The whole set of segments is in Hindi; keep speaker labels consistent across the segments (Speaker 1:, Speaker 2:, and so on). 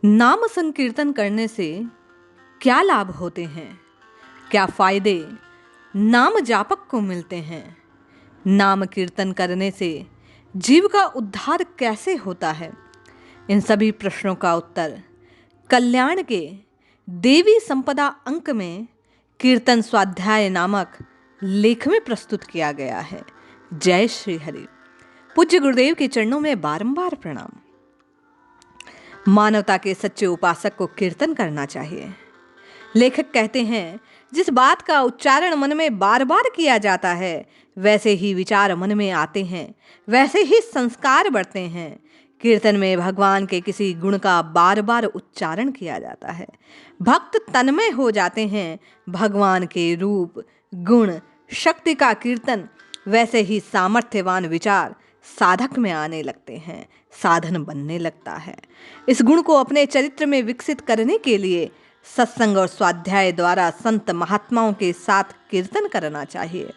Speaker 1: नाम संकीर्तन करने से क्या लाभ होते हैं? क्या फायदे नाम जापक को मिलते हैं? नाम कीर्तन करने से जीव का उद्धार कैसे होता है? इन सभी प्रश्नों का उत्तर कल्याण के देवी संपदा अंक में कीर्तन स्वाध्याय नामक लेख में प्रस्तुत किया गया है। जय श्री हरि। पूज्य गुरुदेव के चरणों में बारंबार प्रणाम। मानवता के सच्चे उपासक को कीर्तन करना चाहिए। लेखक कहते हैं, जिस बात का उच्चारण मन में बार बार किया जाता है वैसे ही विचार मन में आते हैं, वैसे ही संस्कार बढ़ते हैं। कीर्तन में भगवान के किसी गुण का बार बार उच्चारण किया जाता है। भक्त तन्मय हो जाते हैं। भगवान के रूप, गुण, शक्ति का कीर्तन, वैसे ही सामर्थ्यवान विचार साधक में आने लगते हैं, साधन बनने लगता है। इस गुण को अपने चरित्र में विकसित करने के लिए सत्संग और स्वाध्याय द्वारा संत महात्माओं के साथ कीर्तन करना चाहिए।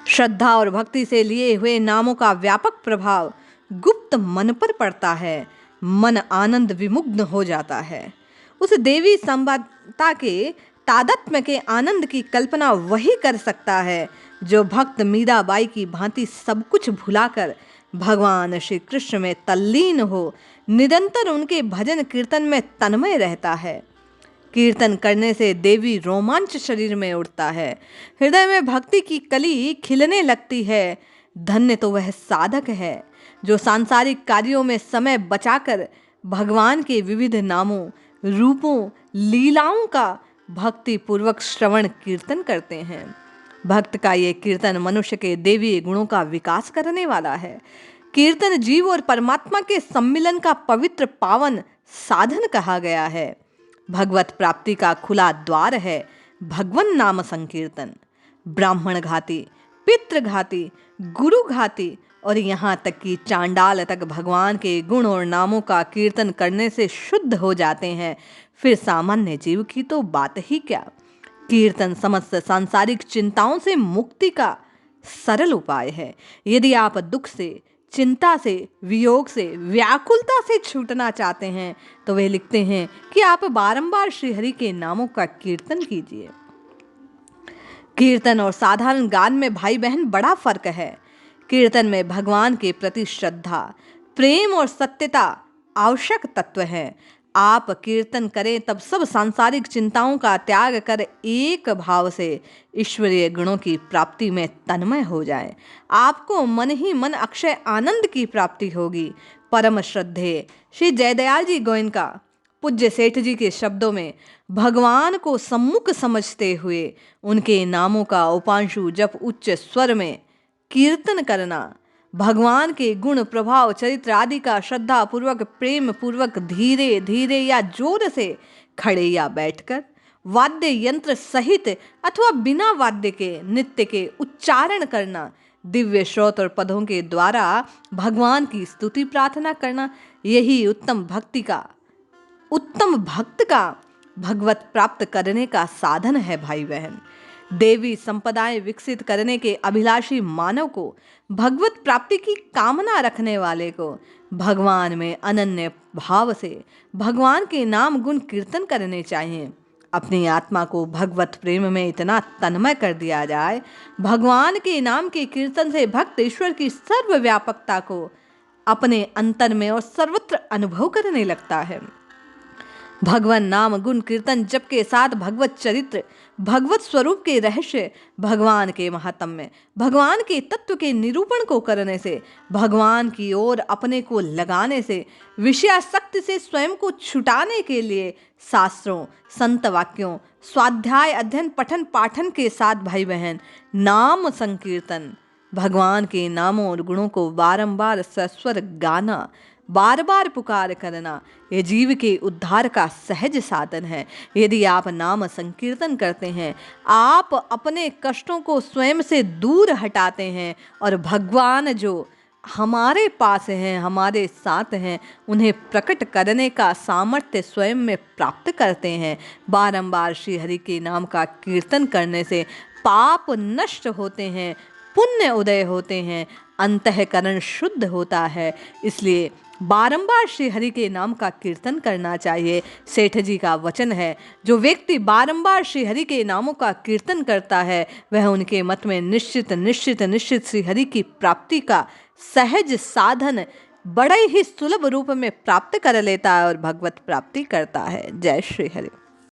Speaker 1: श्रद्धा और भक्ति से लिए हुए नामों का व्यापक प्रभाव गुप्त मन पर पड़ता है। मन आनंद विमुग्ध हो जाता है। उस देवी संबद्धता के तादात्म्य के आनंद की कल्पना वही कर सकता है जो भक्त मीराबाई की भांति सब कुछ भुलाकर भगवान श्री कृष्ण में तल्लीन हो, निरंतर उनके भजन कीर्तन में तन्मय रहता है। कीर्तन करने से देवी रोमांच शरीर में उठता है, हृदय में भक्ति की कली खिलने लगती है। धन्य तो वह साधक है जो सांसारिक कार्यों में समय बचाकर भगवान के विविध नामों, रूपों, लीलाओं का भक्ति पूर्वक श्रवण कीर्तन करते हैं। भक्त का ये कीर्तन मनुष्य के देवी गुणों का विकास करने वाला है। कीर्तन जीव और परमात्मा के सम्मिलन का पवित्र पावन साधन कहा गया है। भगवत प्राप्ति का खुला द्वार है भगवन नाम संकीर्तन। ब्राह्मण घाती, पितृ घाती, गुरु घाती और यहाँ तक कि चांडाल तक भगवान के गुण और नामों का कीर्तन करने से शुद्ध हो जाते हैं। फिर सामान्य जीव की तो बात ही क्या। कीर्तन समस्त सांसारिक चिंताओं से मुक्ति का सरल उपाय है। यदि आप दुख से, चिंता से, वियोग से, व्याकुलता से छूटना चाहते हैं तो वे लिखते हैं कि आप बारंबार श्रीहरि के नामों का कीर्तन कीजिए। कीर्तन और साधारण गान में भाई बहन बड़ा फर्क है। कीर्तन में भगवान के प्रति श्रद्धा, प्रेम और सत्यता आवश्यक तत्व है। आप कीर्तन करें तब सब सांसारिक चिंताओं का त्याग कर एक भाव से ईश्वरीय गुणों की प्राप्ति में तन्मय हो जाएं। आपको मन ही मन अक्षय आनंद की प्राप्ति होगी। परम श्रद्धेय श्री जयदयाल जी गोयनका पूज्य सेठ जी के शब्दों में भगवान को सम्मुख समझते हुए उनके नामों का उपांशु जप उच्च स्वर में कीर्तन करना, भगवान के गुण, प्रभाव, चरित्र आदि का श्रद्धा पूर्वक, प्रेम पूर्वक, धीरे धीरे या जोर से, खड़े या बैठकर, वाद्य यंत्र सहित अथवा बिना वाद्य के नित्य के उच्चारण करना, दिव्य श्रोत और पदों के द्वारा भगवान की स्तुति प्रार्थना करना, यही उत्तम भक्त का भगवत प्राप्त करने का साधन है। भाई बहन, देवी संपदाएं विकसित करने के अभिलाषी मानव को, भगवत प्राप्ति की कामना रखने वाले को भगवान में अनन्य भाव से भगवान के नाम गुण कीर्तन करने चाहिए। अपनी आत्मा को भगवत प्रेम में इतना तन्मय कर दिया जाए, भगवान के नाम के कीर्तन से भक्त ईश्वर की सर्वव्यापकता को अपने अंतर में और सर्वत्र अनुभव करने लगता है। भगवान नाम गुण कीर्तन जप के साथ भगवत चरित्र, भगवत स्वरूप के रहस्य, भगवान के महात्म्य, भगवान के तत्व के निरूपण को करने से, भगवान की ओर अपने को लगाने से, विषयासक्ति से स्वयं को छुटाने के लिए शास्त्रों, संत वाक्यों, स्वाध्याय, अध्ययन, पठन पाठन के साथ भाई बहन नाम संकीर्तन, भगवान के नामों और गुणों को बारंबार सस्वर गाना, बार बार पुकार करना, यह जीव के उद्धार का सहज साधन है। यदि आप नाम संकीर्तन करते हैं, आप अपने कष्टों को स्वयं से दूर हटाते हैं और भगवान जो हमारे पास हैं, हमारे साथ हैं, उन्हें प्रकट करने का सामर्थ्य स्वयं में प्राप्त करते हैं। बारंबार श्री हरि के नाम का कीर्तन करने से पाप नष्ट होते हैं, पुण्य उदय होते हैं, अंतःकरण शुद्ध होता है। इसलिए बारंबार श्री हरि के नाम का कीर्तन करना चाहिए। सेठ जी का वचन है, जो व्यक्ति बारंबार श्री हरि के नामों का कीर्तन करता है वह उनके मत में निश्चित निश्चित निश्चित श्री हरि की प्राप्ति का सहज साधन बड़े ही सुलभ रूप में प्राप्त कर लेता है और भगवत प्राप्ति करता है। जय श्री हरि।